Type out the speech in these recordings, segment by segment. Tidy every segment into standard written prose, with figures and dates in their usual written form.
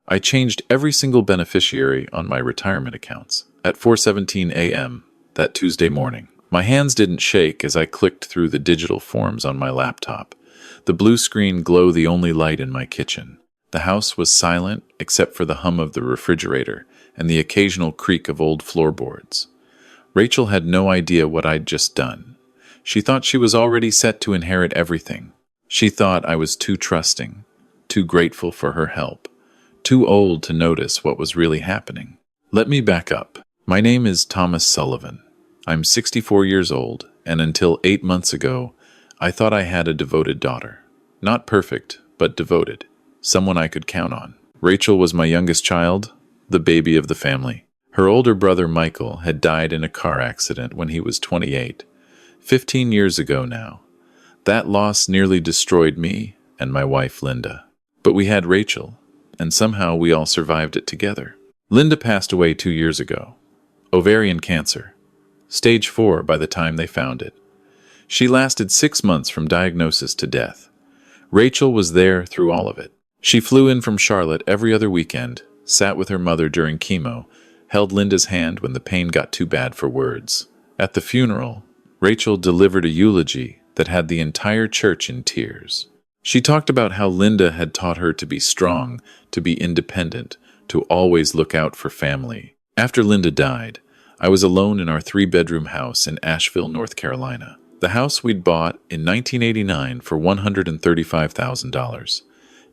I changed every single beneficiary on my retirement accounts at 4:17 a.m. that Tuesday morning. My hands didn't shake as I clicked through the digital forms on my laptop. The blue screen glowed the only light in my kitchen. The house was silent except for the hum of the refrigerator and the occasional creak of old floorboards. Rachel had no idea what I'd just done. She thought she was already set to inherit everything. She thought I was too trusting, too grateful for her help, too old to notice what was really happening. Let me back up. My name is Thomas Sullivan. I'm 64 years old, and until 8 months ago, I thought I had a devoted daughter. Not perfect, but devoted. Someone I could count on. Rachel was my youngest child, the baby of the family. Her older brother Michael had died in a car accident when he was 28, 15 years ago now. That loss nearly destroyed me and my wife Linda. But we had Rachel, and somehow we all survived it together. Linda passed away 2 years ago. Ovarian cancer. Stage 4 by the time they found it. She lasted 6 months from diagnosis to death. Rachel was there through all of it. She flew in from Charlotte every other weekend, sat with her mother during chemo, held Linda's hand when the pain got too bad for words. At the funeral, Rachel delivered a eulogy that had the entire church in tears. She talked about how Linda had taught her to be strong, to be independent, to always look out for family. After Linda died, I was alone in our 3-bedroom house in Asheville, North Carolina. The house we'd bought in 1989 for $135,000,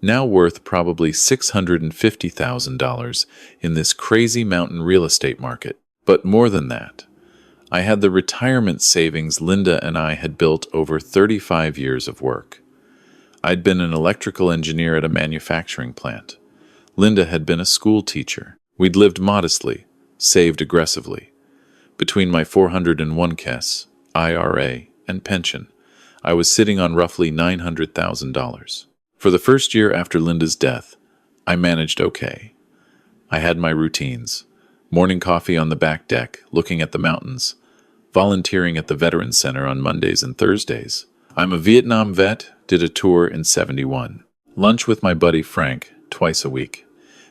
now worth probably $650,000 in this crazy mountain real estate market. But more than that, I had the retirement savings Linda and I had built over 35 years of work. I'd been an electrical engineer at a manufacturing plant. Linda had been a school teacher. We'd lived modestly, saved aggressively. Between my 401k, IRA, and pension, I was sitting on roughly $900,000. For the first year after Linda's death, I managed okay. I had my routines: morning coffee on the back deck, looking at the mountains, volunteering at the Veterans Center on Mondays and Thursdays. I'm a Vietnam vet, did a tour in '71. Lunch with my buddy Frank twice a week.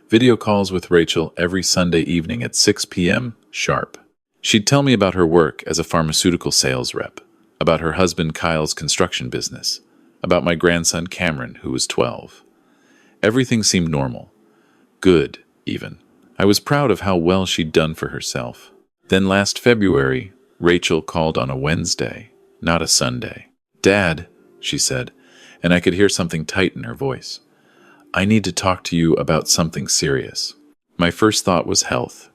Video calls with Rachel every Sunday evening at 6 p.m. sharp. She'd tell me about her work as a pharmaceutical sales rep, about her husband Kyle's construction business, about my grandson Cameron, who was 12. Everything seemed normal. Good, even. I was proud of how well she'd done for herself. Then last February, Rachel called on a Wednesday, not a Sunday. "Dad," she said, and I could hear something tight in her voice. "I need to talk to you about something serious." My first thought was health.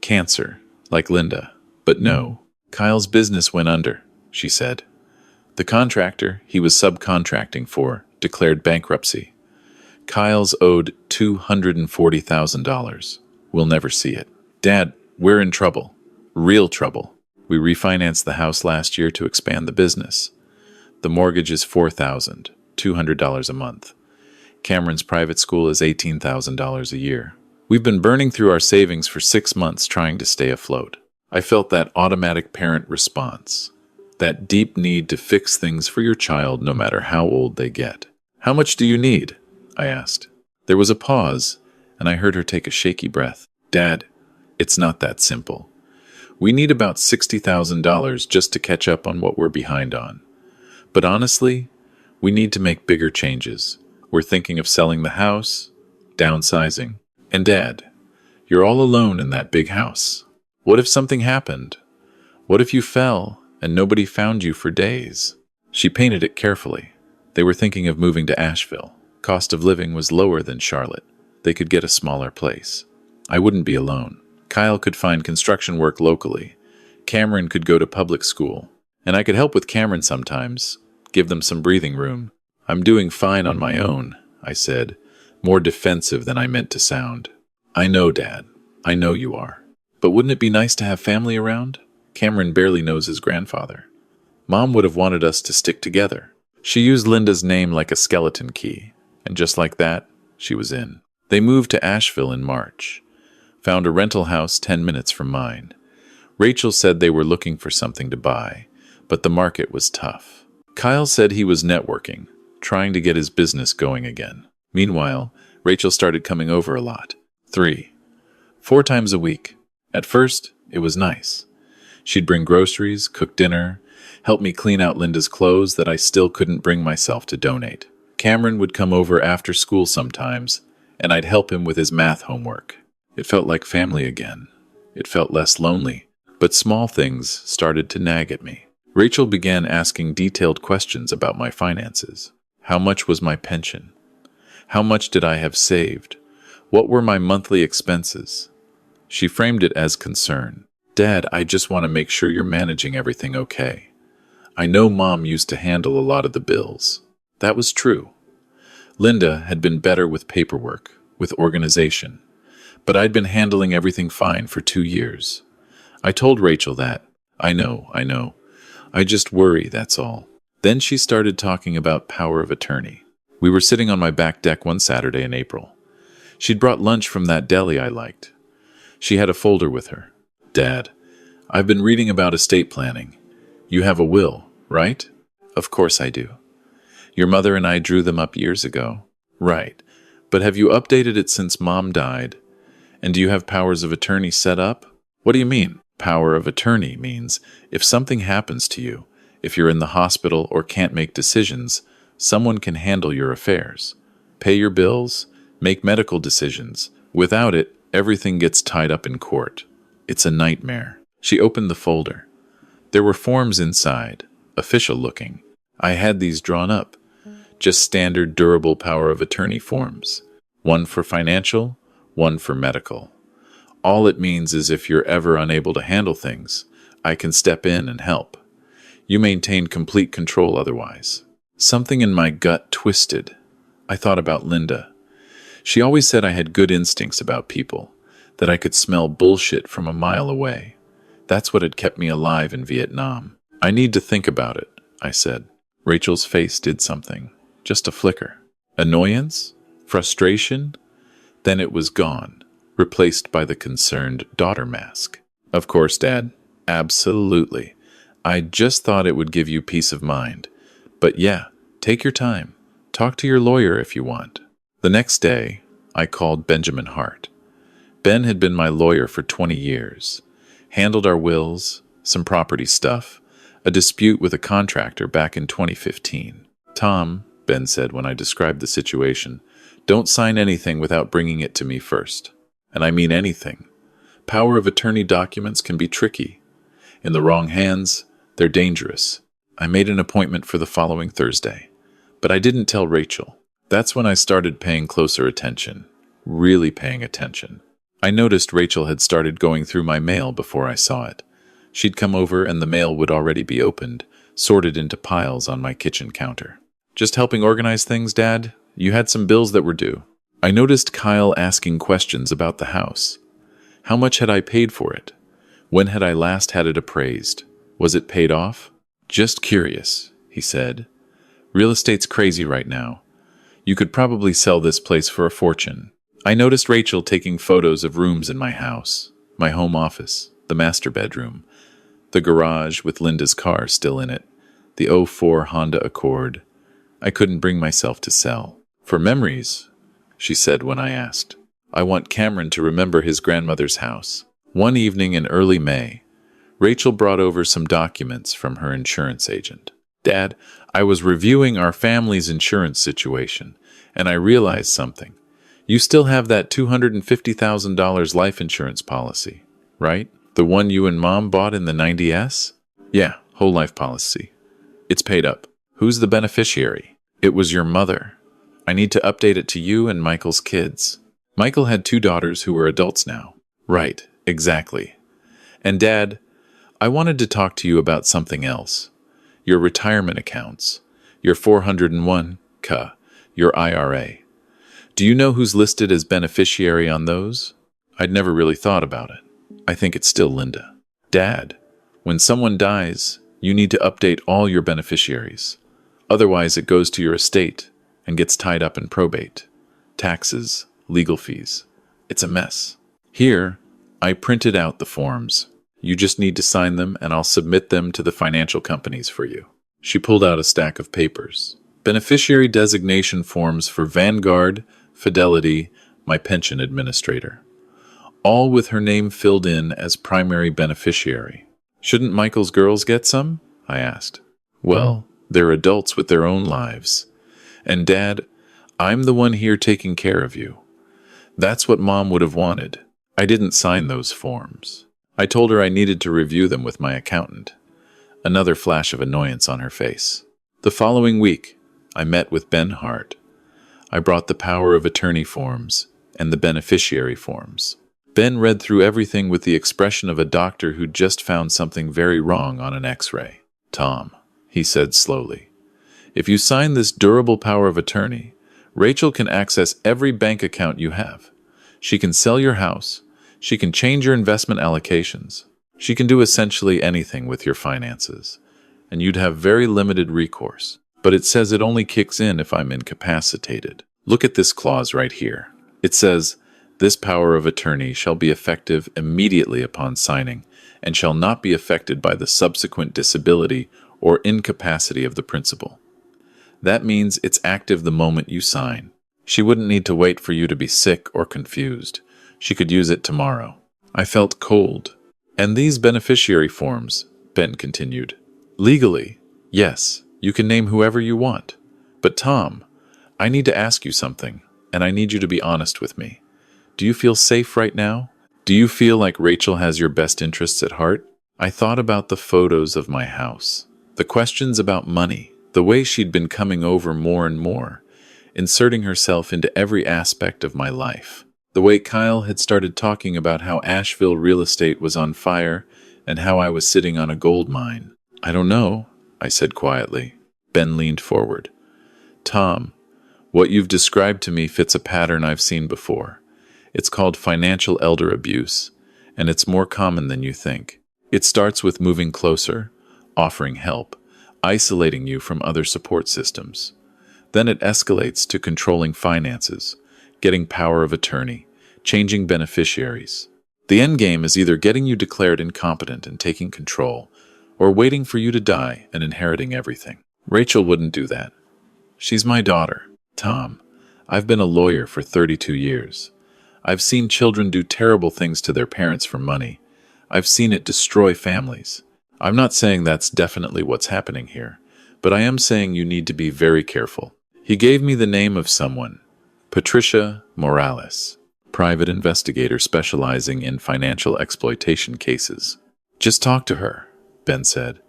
Cancer, like Linda. But no, Kyle's business went under, she said. The contractor he was subcontracting for declared bankruptcy. Kyle's owed $240,000. We'll never see it. "Dad, we're in trouble. Real trouble. We refinanced the house last year to expand the business. The mortgage is $4,200 a month. Cameron's private school is $18,000 a year. We've been burning through our savings for 6 months trying to stay afloat." I felt that automatic parent response, that deep need to fix things for your child no matter how old they get. "How much do you need?" I asked. There was a pause, and I heard her take a shaky breath. "Dad, it's not that simple. We need about $60,000 just to catch up on what we're behind on. But honestly, we need to make bigger changes. We're thinking of selling the house, downsizing. And Dad, you're all alone in that big house. What if something happened? What if you fell and nobody found you for days?" She painted it carefully. They were thinking of moving to Asheville. Cost of living was lower than Charlotte. They could get a smaller place. I wouldn't be alone. Kyle could find construction work locally. Cameron could go to public school. And I could help with Cameron sometimes, give them some breathing room. "I'm doing fine on my own," I said, more defensive than I meant to sound. "I know, Dad. I know you are. But wouldn't it be nice to have family around? Cameron barely knows his grandfather. Mom would have wanted us to stick together." She used Linda's name like a skeleton key, and just like that, she was in. They moved to Asheville in March. Found a rental house 10 minutes from mine. Rachel said they were looking for something to buy, but the market was tough. Kyle said he was networking, trying to get his business going again. Meanwhile, Rachel started coming over a lot. 3, 4 times a week. At first, it was nice. She'd bring groceries, cook dinner, help me clean out Linda's clothes that I still couldn't bring myself to donate. Cameron would come over after school sometimes, and I'd help him with his math homework. It felt like family again. It felt less lonely, but small things started to nag at me. Rachel began asking detailed questions about my finances. How much was my pension? How much did I have saved? What were my monthly expenses? She framed it as concern. Dad, I just want to make sure you're managing everything okay. I know Mom used to handle a lot of the bills. That was true. Linda had been better with paperwork, with organization, but I'd been handling everything fine for 2 years. I told Rachel that. I know. I just worry, that's all. Then she started talking about power of attorney. We were sitting on my back deck one Saturday in April. She'd brought lunch from that deli I liked. She had a folder with her. Dad, I've been reading about estate planning. You have a will, right? Of course I do. Your mother and I drew them up years ago. Right. But have you updated it since Mom died? And do you have powers of attorney set up? What do you mean? Power of attorney means if something happens to you, if you're in the hospital or can't make decisions, someone can handle your affairs, pay your bills, make medical decisions. Without it, everything gets tied up in court. It's a nightmare. She opened the folder. There were forms inside, official looking. I had these drawn up. Just standard durable power of attorney forms. One for financial, one for medical. All it means is if you're ever unable to handle things, I can step in and help. You maintain complete control otherwise. Something in my gut twisted. I thought about Linda. She always said I had good instincts about people, that I could smell bullshit from a mile away. That's what had kept me alive in Vietnam. I need to think about it, I said. Rachel's face did something. Just a flicker. Annoyance? Frustration? Then it was gone, replaced by the concerned daughter mask. Of course, Dad. Absolutely. I just thought it would give you peace of mind. But yeah, take your time. Talk to your lawyer if you want. The next day, I called Benjamin Hart. Ben had been my lawyer for 20 years. Handled our wills, some property stuff, a dispute with a contractor back in 2015. Tom, Ben said when I described the situation, don't sign anything without bringing it to me first. And I mean anything. Power of attorney documents can be tricky. In the wrong hands, they're dangerous. I made an appointment for the following Thursday, but I didn't tell Rachel. That's when I started paying closer attention, really paying attention. I noticed Rachel had started going through my mail before I saw it. She'd come over and the mail would already be opened, sorted into piles on my kitchen counter. Just helping organize things, Dad? You had some bills that were due. I noticed Kyle asking questions about the house. How much had I paid for it? When had I last had it appraised? Was it paid off? Just curious, he said. Real estate's crazy right now. You could probably sell this place for a fortune. I noticed Rachel taking photos of rooms in my house, my home office, the master bedroom, the garage with Linda's car still in it, the '04 Honda Accord. I couldn't bring myself to sell. For memories, she said when I asked. I want Cameron to remember his grandmother's house. One evening in early May, Rachel brought over some documents from her insurance agent. Dad, I was reviewing our family's insurance situation, and I realized something. You still have that $250,000 life insurance policy, right? The one you and Mom bought in the 90S? Yeah, whole life policy. It's paid up. Who's the beneficiary? It was your mother. I need to update it to you and Michael's kids. Michael had 2 daughters who were adults now. Right, exactly. And Dad, I wanted to talk to you about something else. Your retirement accounts. Your 401k. Your IRA. Do you know who's listed as beneficiary on those? I'd never really thought about it. I think it's still Linda. Dad, when someone dies, you need to update all your beneficiaries. Otherwise, it goes to your estate and gets tied up in probate, taxes, legal fees. It's a mess. Here, I printed out the forms. You just need to sign them and I'll submit them to the financial companies for you. She pulled out a stack of papers. Beneficiary designation forms for Vanguard, Fidelity, my pension administrator. All with her name filled in as primary beneficiary. Shouldn't Michael's girls get some? I asked. Well, they're adults with their own lives. And Dad, I'm the one here taking care of you. That's what Mom would have wanted. I didn't sign those forms. I told her I needed to review them with my accountant. Another flash of annoyance on her face. The following week, I met with Ben Hart. I brought the power of attorney forms and the beneficiary forms. Ben read through everything with the expression of a doctor who'd just found something very wrong on an X-ray. Tom, he said slowly, if you sign this durable power of attorney, Rachel can access every bank account you have. She can sell your house. She can change your investment allocations. She can do essentially anything with your finances. And you'd have very limited recourse. But it says it only kicks in if I'm incapacitated. Look at this clause right here. It says, this power of attorney shall be effective immediately upon signing and shall not be affected by the subsequent disability or incapacity of the principal. That means it's active the moment you sign. She wouldn't need to wait for you to be sick or confused. She could use it tomorrow. I felt cold. And these beneficiary forms, Ben continued. Legally, yes, you can name whoever you want. But Tom, I need to ask you something, and I need you to be honest with me. Do you feel safe right now? Do you feel like Rachel has your best interests at heart? I thought about the photos of my house, the questions about money, the way she'd been coming over more and more, inserting herself into every aspect of my life. The way Kyle had started talking about how Asheville real estate was on fire and how I was sitting on a gold mine. I don't know, I said quietly. Ben leaned forward. Tom, what you've described to me fits a pattern I've seen before. It's called financial elder abuse, and it's more common than you think. It starts with moving closer, offering help, isolating you from other support systems. Then it escalates to controlling finances, getting power of attorney, changing beneficiaries. The end game is either getting you declared incompetent and taking control, or waiting for you to die and inheriting everything. Rachel wouldn't do that. She's my daughter. Tom, I've been a lawyer for 32 years. I've seen children do terrible things to their parents for money. I've seen it destroy families. I'm not saying that's definitely what's happening here, but I am saying you need to be very careful. He gave me the name of someone, Patricia Morales, private investigator specializing in financial exploitation cases. Just talk to her, Ben said.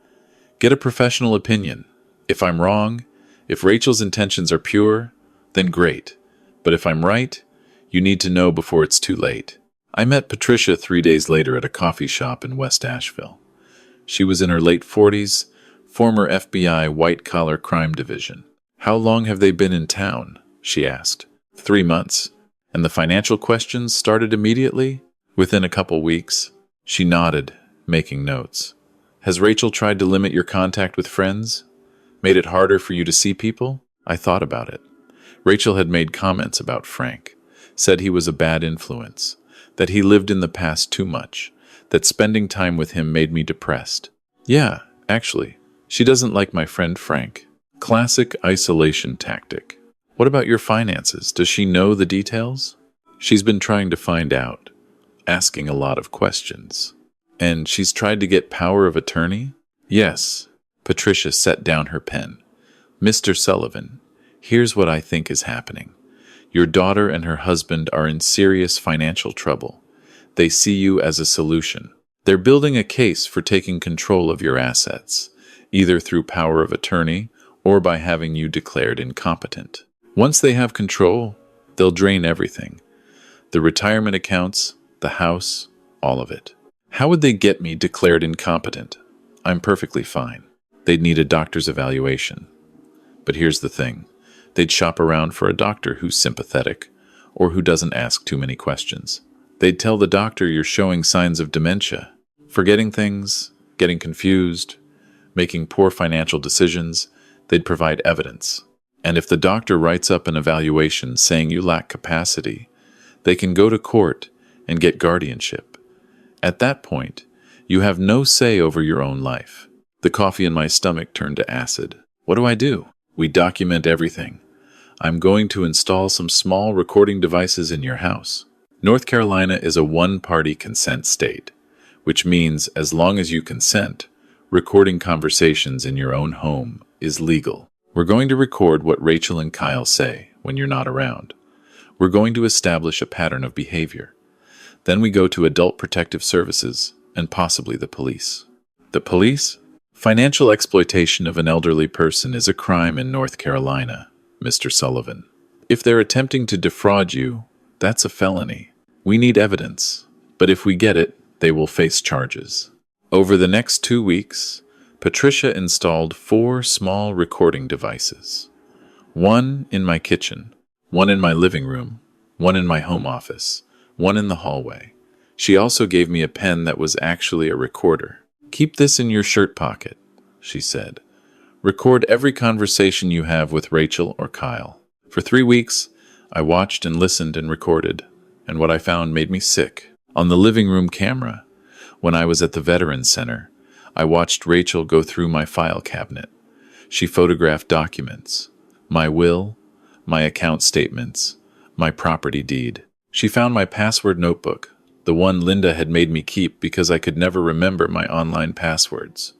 Get a professional opinion. If I'm wrong, if Rachel's intentions are pure, then great. But if I'm right, you need to know before it's too late. I met Patricia 3 days later at a coffee shop in West Asheville. She was in her late 40s, former FBI white-collar crime division. How long have they been in town? She asked. 3 months. And the financial questions started immediately? Within a couple weeks. She nodded, making notes. Has Rachel tried to limit your contact with friends? Made it harder for you to see people? I thought about it. Rachel had made comments about Frank, said he was a bad influence, that he lived in the past too much, that spending time with him made me depressed. Yeah, actually, she doesn't like my friend Frank. Classic isolation tactic. What about your finances? Does she know the details? She's been trying to find out, asking a lot of questions. And she's tried to get power of attorney? Yes. Patricia set down her pen. Mr. Sullivan, here's what I think is happening. Your daughter and her husband are in serious financial trouble. They see you as a solution. They're building a case for taking control of your assets, either through power of attorney or by having you declared incompetent. Once they have control, they'll drain everything. The retirement accounts, the house, all of it. How would they get me declared incompetent? I'm perfectly fine. They'd need a doctor's evaluation. But here's the thing. They'd shop around for a doctor who's sympathetic or who doesn't ask too many questions. They'd tell the doctor you're showing signs of dementia, forgetting things, getting confused, making poor financial decisions. They'd provide evidence. And if the doctor writes up an evaluation saying you lack capacity, they can go to court and get guardianship. At that point, you have no say over your own life. The coffee in my stomach turned to acid. What do? We document everything. I'm going to install some small recording devices in your house. North Carolina is a one-party consent state, which means as long as you consent, recording conversations in your own home is legal. We're going to record what Rachel and Kyle say when you're not around. We're going to establish a pattern of behavior. Then we go to Adult Protective Services and possibly the police. The police? Financial exploitation of an elderly person is a crime in North Carolina, Mr. Sullivan. If they're attempting to defraud you, that's a felony. We need evidence, but if we get it, they will face charges. Over the next 2 weeks, Patricia installed 4 small recording devices. 1 in my kitchen, 1 in my living room, 1 in my home office, 1 in the hallway. She also gave me a pen that was actually a recorder. Keep this in your shirt pocket, she said. Record every conversation you have with Rachel or Kyle. For 3 weeks, I watched and listened and recorded, and what I found made me sick. On the living room camera, when I was at the Veterans Center, I watched Rachel go through my file cabinet. She photographed documents, my will, my account statements, my property deed. She found my password notebook, the one Linda had made me keep because I could never remember my online passwords.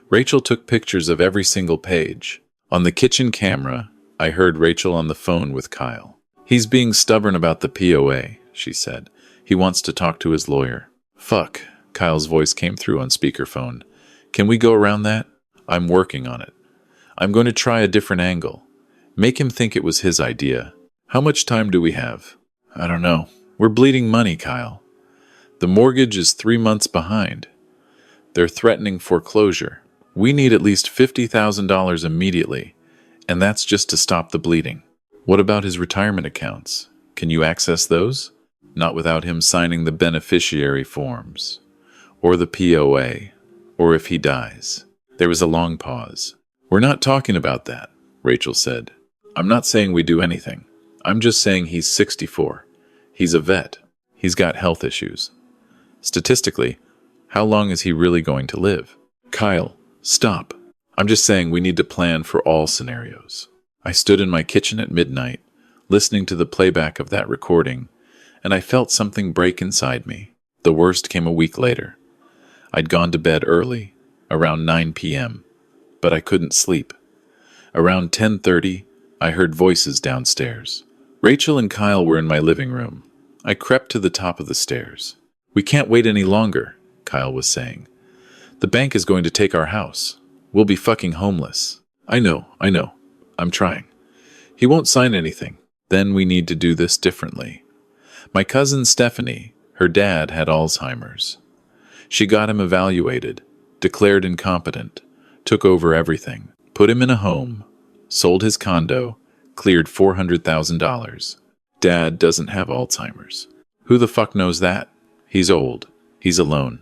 Rachel took pictures of every single page. On the kitchen camera, I heard Rachel on the phone with Kyle. He's being stubborn about the POA, she said. He wants to talk to his lawyer. Fuck, Kyle's voice came through on speakerphone. Can we go around that? I'm working on it. I'm going to try a different angle. Make him think it was his idea. How much time do we have? I don't know. We're bleeding money, Kyle. The mortgage is 3 months behind. They're threatening foreclosure. We need at least $50,000 immediately, and that's just to stop the bleeding. What about his retirement accounts? Can you access those? Not without him signing the beneficiary forms, or the POA, or if he dies. There was a long pause. We're not talking about that, Rachel said. I'm not saying we do anything. I'm just saying he's 64. He's a vet. He's got health issues. Statistically, how long is he really going to live? Kyle, stop. I'm just saying we need to plan for all scenarios. I stood in my kitchen at midnight, listening to the playback of that recording, and I felt something break inside me. The worst came a week later. I'd gone to bed early, around 9 p.m., but I couldn't sleep. Around 10:30, I heard voices downstairs. Rachel and Kyle were in my living room. I crept to the top of the stairs. We can't wait any longer, Kyle was saying. The bank is going to take our house. We'll be fucking homeless. I know. I'm trying. He won't sign anything. Then we need to do this differently. My cousin Stephanie, her dad had Alzheimer's. She got him evaluated, declared incompetent, took over everything, put him in a home, sold his condo, cleared $400,000. Dad doesn't have Alzheimer's. Who the fuck knows that? He's old. He's alone.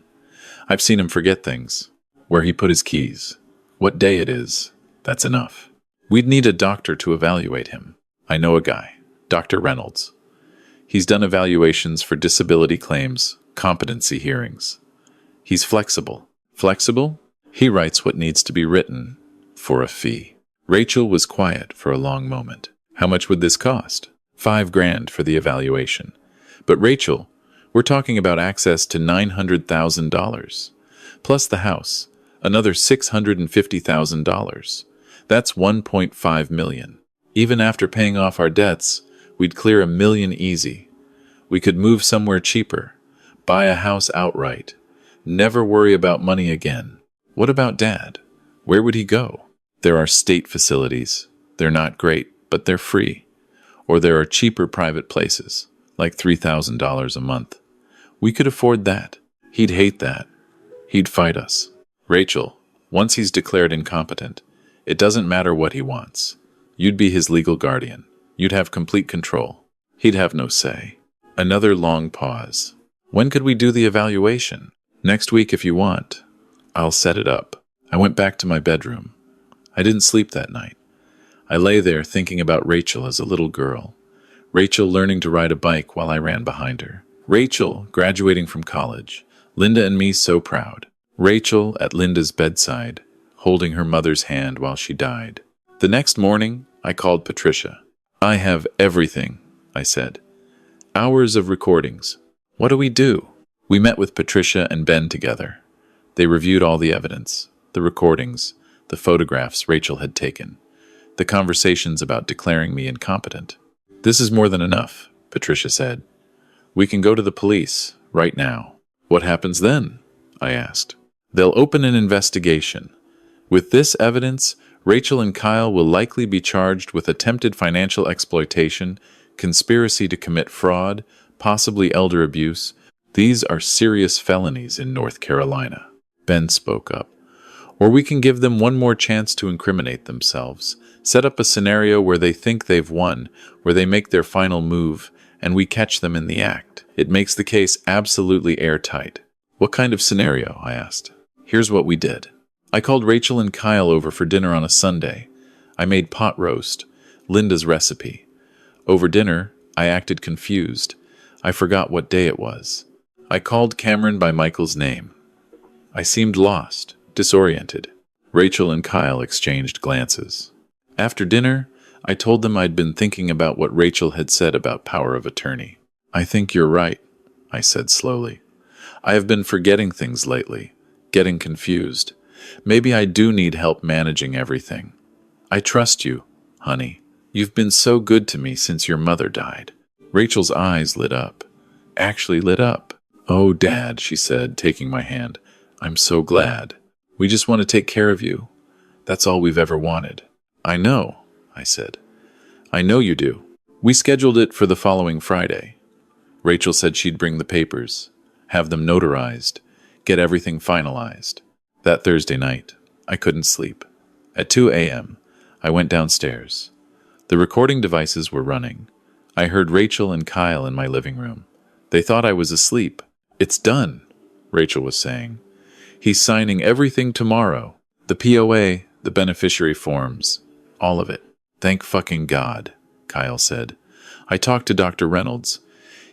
I've seen him forget things. Where he put his keys. What day it is. That's enough. We'd need a doctor to evaluate him. I know a guy, Dr. Reynolds. He's done evaluations for disability claims, competency hearings. He's flexible. Flexible? He writes what needs to be written for a fee. Rachel was quiet for a long moment. How much would this cost? $5,000 for the evaluation. But Rachel, we're talking about access to $900,000. Plus the house, another $650,000. That's $1.5 million. Even after paying off our debts, we'd clear $1 million easy. We could move somewhere cheaper, buy a house outright, never worry about money again. What about Dad? Where would he go? There are state facilities. They're not great, but they're free. Or there are cheaper private places, like $3,000 a month. We could afford that. He'd hate that. He'd fight us. Rachel, once he's declared incompetent, it doesn't matter what he wants. You'd be his legal guardian. You'd have complete control. He'd have no say. Another long pause. When could we do the evaluation? Next week if you want. I'll set it up. I went back to my bedroom. I didn't sleep that night. I lay there thinking about Rachel as a little girl. Rachel learning to ride a bike while I ran behind her. Rachel graduating from college. Linda and me so proud. Rachel at Linda's bedside, holding her mother's hand while she died. The next morning, I called Patricia. I have everything, I said. Hours of recordings. What do we do? We met with Patricia and Ben together. They reviewed all the evidence, the recordings, the photographs Rachel had taken, the conversations about declaring me incompetent. This is more than enough, Patricia said. We can go to the police, right now. What happens then? I asked. They'll open an investigation. With this evidence, Rachel and Kyle will likely be charged with attempted financial exploitation, conspiracy to commit fraud, possibly elder abuse. These are serious felonies in North Carolina. Ben spoke up. Or we can give them one more chance to incriminate themselves, set up a scenario where they think they've won, where they make their final move, and we catch them in the act. It makes the case absolutely airtight. What kind of scenario? I asked. Here's what we did. I called Rachel and Kyle over for dinner on a Sunday. I made pot roast, Linda's recipe. Over dinner, I acted confused. I forgot what day it was. I called Cameron by Michael's name. I seemed lost, disoriented. Rachel and Kyle exchanged glances. After dinner, I told them I'd been thinking about what Rachel had said about power of attorney. I think you're right, I said slowly. I have been forgetting things lately, getting confused. Maybe I do need help managing everything. I trust you, honey. You've been so good to me since your mother died. Rachel's eyes lit up. Actually lit up. Oh, Dad, she said, taking my hand. I'm so glad. We just want to take care of you. That's all we've ever wanted. I know, I said. I know you do. We scheduled it for the following Friday. Rachel said she'd bring the papers, have them notarized, get everything finalized. That Thursday night, I couldn't sleep. At 2 a.m., I went downstairs. The recording devices were running. I heard Rachel and Kyle in my living room. They thought I was asleep. It's done, Rachel was saying. He's signing everything tomorrow. The POA, the beneficiary forms, all of it. Thank fucking God, Kyle said. I talked to Dr. Reynolds.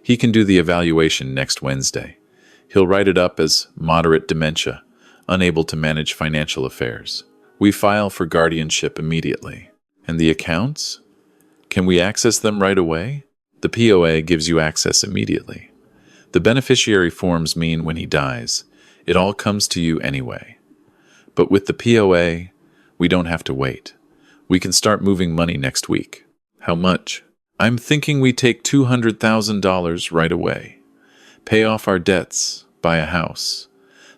He can do the evaluation next Wednesday. He'll write it up as moderate dementia, unable to manage financial affairs. We file for guardianship immediately. And the accounts? Can we access them right away? The POA gives you access immediately. The beneficiary forms mean when he dies, it all comes to you anyway. But with the POA, we don't have to wait. We can start moving money next week. How much? I'm thinking we take $200,000 right away. Pay off our debts, buy a house.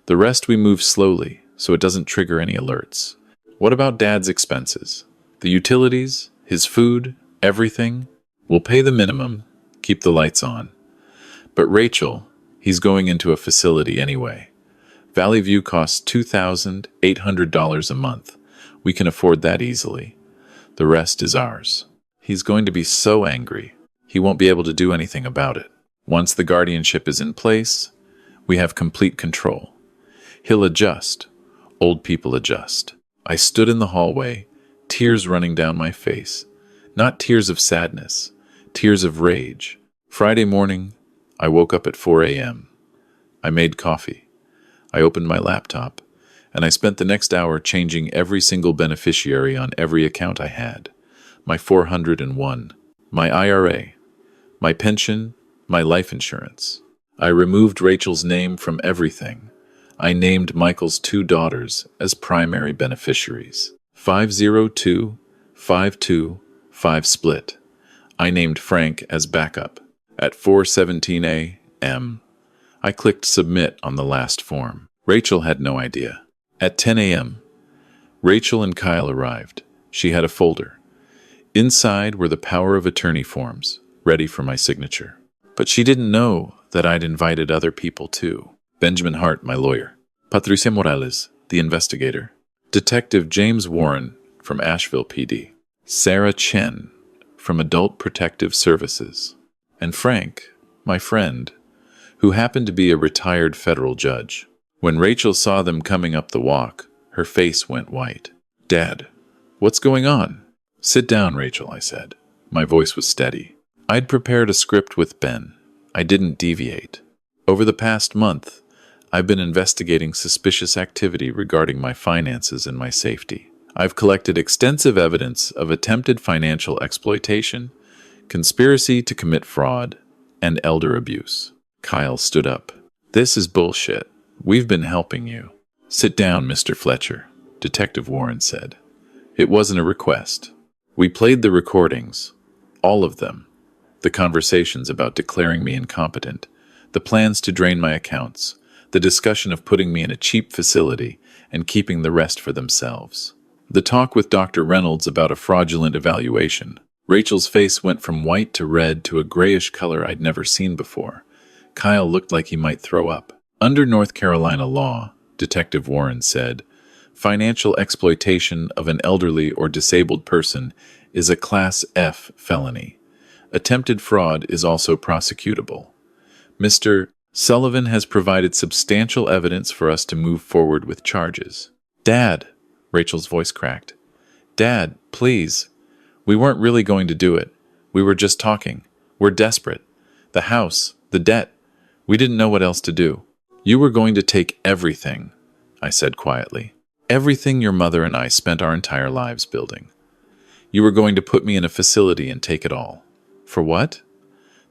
The rest we move slowly, so it doesn't trigger any alerts. What about Dad's expenses? The utilities, his food, everything? We'll pay the minimum, keep the lights on. But Rachel, he's going into a facility anyway. Valley View costs $2,800 a month. We can afford that easily. The rest is ours. He's going to be so angry, he won't be able to do anything about it. Once the guardianship is in place, we have complete control. He'll adjust. Old people adjust. I stood in the hallway, tears running down my face. Not tears of sadness, tears of rage. Friday morning, I woke up at 4 a.m. I made coffee. I opened my laptop, and I spent the next hour changing every single beneficiary on every account I had. My 401, my IRA, my pension, my life insurance. I removed Rachel's name from everything. I named Michael's 2 daughters as primary beneficiaries. 502, 525 split. I named Frank as backup. At 4:17 a.m., I clicked submit on the last form. Rachel had no idea. At 10 a.m., Rachel and Kyle arrived. She had a folder. Inside were the power of attorney forms, ready for my signature. But she didn't know that I'd invited other people too. Benjamin Hart, my lawyer. Patricia Morales, the investigator. Detective James Warren from Asheville PD. Sarah Chen from Adult Protective Services. And Frank, my friend, who happened to be a retired federal judge. When Rachel saw them coming up the walk, her face went white. Dad, what's going on? Sit down, Rachel, I said. My voice was steady. I'd prepared a script with Ben. I didn't deviate. Over the past month, I've been investigating suspicious activity regarding my finances and my safety. I've collected extensive evidence of attempted financial exploitation, conspiracy to commit fraud, and elder abuse. Kyle stood up. This is bullshit. We've been helping you. Sit down, Mr. Fletcher, Detective Warren said. It wasn't a request. We played the recordings. All of them. The conversations about declaring me incompetent, the plans to drain my accounts, the discussion of putting me in a cheap facility and keeping the rest for themselves. The talk with Dr. Reynolds about a fraudulent evaluation. Rachel's face went from white to red to a grayish color I'd never seen before. Kyle looked like he might throw up. Under North Carolina law, Detective Warren said, financial exploitation of an elderly or disabled person is a Class F felony. Attempted fraud is also prosecutable. Mr. Sullivan has provided substantial evidence for us to move forward with charges. Dad, Rachel's voice cracked. Dad, please. We weren't really going to do it. We were just talking. We're desperate. The house, the debt. We didn't know what else to do. You were going to take everything, I said quietly. Everything your mother and I spent our entire lives building. You were going to put me in a facility and take it all. For what?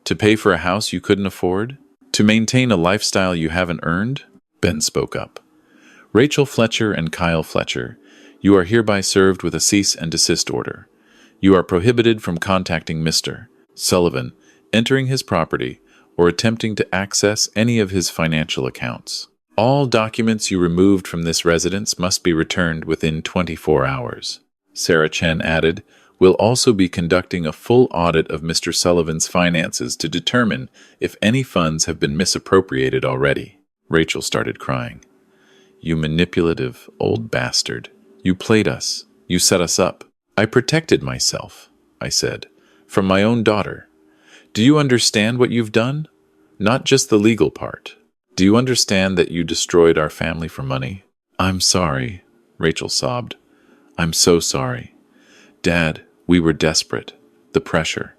To pay for a house you couldn't afford? To maintain a lifestyle you haven't earned? Ben spoke up. Rachel Fletcher and Kyle Fletcher, you are hereby served with a cease and desist order. You are prohibited from contacting Mr. Sullivan, entering his property, or attempting to access any of his financial accounts. All documents you removed from this residence must be returned within 24 hours. Sarah Chen added, we'll also be conducting a full audit of Mr. Sullivan's finances to determine if any funds have been misappropriated already. Rachel started crying. You manipulative old bastard. You played us. You set us up. I protected myself, I said, from my own daughter. Do you understand what you've done? Not just the legal part. Do you understand that you destroyed our family for money? I'm sorry, Rachel sobbed. I'm so sorry. Dad, we were desperate. The pressure.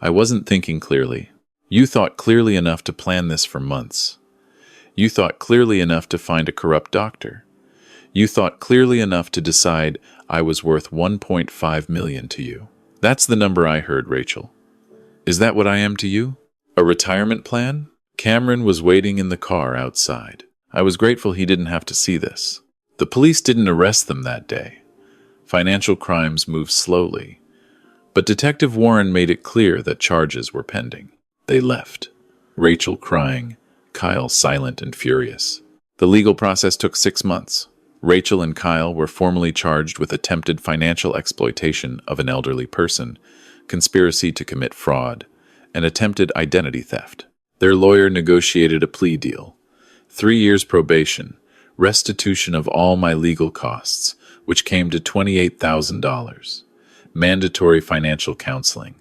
I wasn't thinking clearly. You thought clearly enough to plan this for months. You thought clearly enough to find a corrupt doctor. You thought clearly enough to decide I was worth $1.5 million to you. That's the number I heard, Rachel. Is that what I am to you? A retirement plan? Cameron was waiting in the car outside. I was grateful he didn't have to see this. The police didn't arrest them that day. Financial crimes move slowly. But Detective Warren made it clear that charges were pending. They left. Rachel crying, Kyle silent and furious. The legal process took 6 months. Rachel and Kyle were formally charged with attempted financial exploitation of an elderly person, conspiracy to commit fraud, and attempted identity theft. Their lawyer negotiated a plea deal. 3 years probation, restitution of all my legal costs, which came to $28,000, mandatory financial counseling,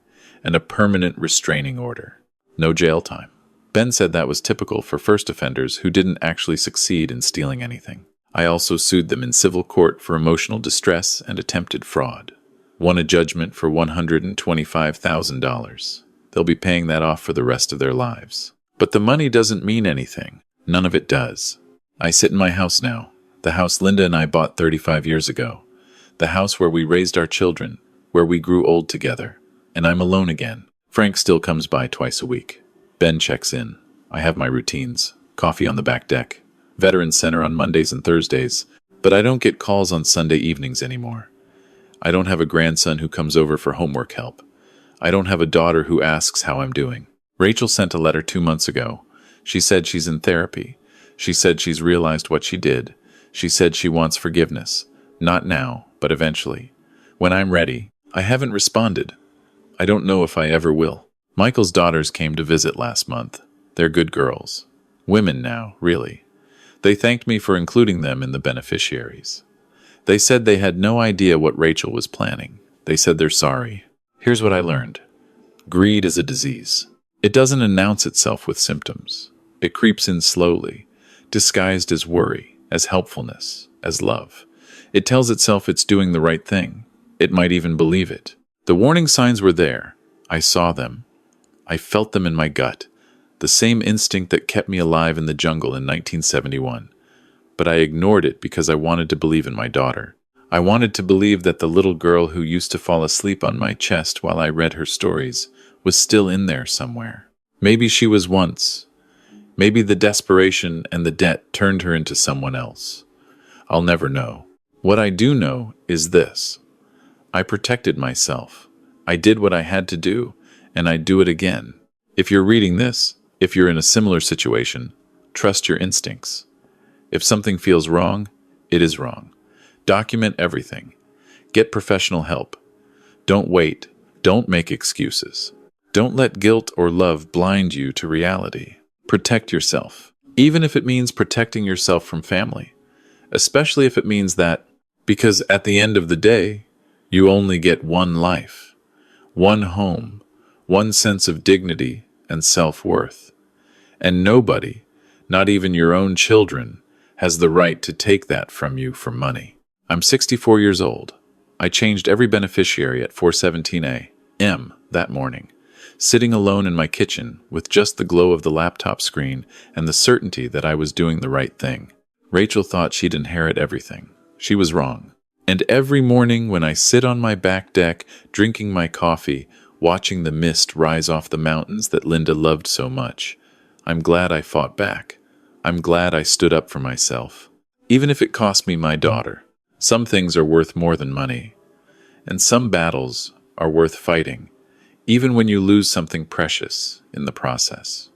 and a permanent restraining order. No jail time. Ben said that was typical for first offenders who didn't actually succeed in stealing anything. I also sued them in civil court for emotional distress and attempted fraud. Won a judgment for $125,000. They'll be paying that off for the rest of their lives. But the money doesn't mean anything. None of it does. I sit in my house now, the house Linda and I bought 35 years ago, the house where we raised our children, where we grew old together, and I'm alone again. Frank still comes by twice a week. Ben checks in. I have my routines. Coffee on the back deck. Veterans Center on Mondays and Thursdays, but I don't get calls on Sunday evenings anymore. I don't have a grandson who comes over for homework help. I don't have a daughter who asks how I'm doing. Rachel sent a letter 2 months ago. She said she's in therapy. She said she's realized what she did. She said she wants forgiveness. Not now, but eventually. When I'm ready. I haven't responded. I don't know if I ever will. Michael's daughters came to visit last month. They're good girls. Women now, really. They thanked me for including them in the beneficiaries. They said they had no idea what Rachel was planning. They said they're sorry. Here's what I learned. Greed is a disease. It doesn't announce itself with symptoms. It creeps in slowly, disguised as worry, as helpfulness, as love. It tells itself it's doing the right thing. It might even believe it. The warning signs were there. I saw them. I felt them in my gut. The same instinct that kept me alive in the jungle in 1971. But I ignored it because I wanted to believe in my daughter. I wanted to believe that the little girl who used to fall asleep on my chest while I read her stories was still in there somewhere. Maybe she was once. Maybe the desperation and the debt turned her into someone else. I'll never know. What I do know is this. I protected myself. I did what I had to do, and I'd do it again. If you're reading this, if you're in a similar situation, trust your instincts. If something feels wrong, it is wrong. Document everything. Get professional help. Don't wait. Don't make excuses. Don't let guilt or love blind you to reality. Protect yourself, even if it means protecting yourself from family, especially if it means that, because at the end of the day, you only get one life, one home, one sense of dignity and self-worth. And nobody, not even your own children, has the right to take that from you for money. I'm 64 years old. I changed every beneficiary at 4:17 a.m. that morning, sitting alone in my kitchen with just the glow of the laptop screen and the certainty that I was doing the right thing. Rachel thought she'd inherit everything. She was wrong. And every morning when I sit on my back deck, drinking my coffee, watching the mist rise off the mountains that Linda loved so much, I'm glad I fought back. I'm glad I stood up for myself. Even if it cost me my daughter. Some things are worth more than money. And some battles are worth fighting, even when you lose something precious in the process.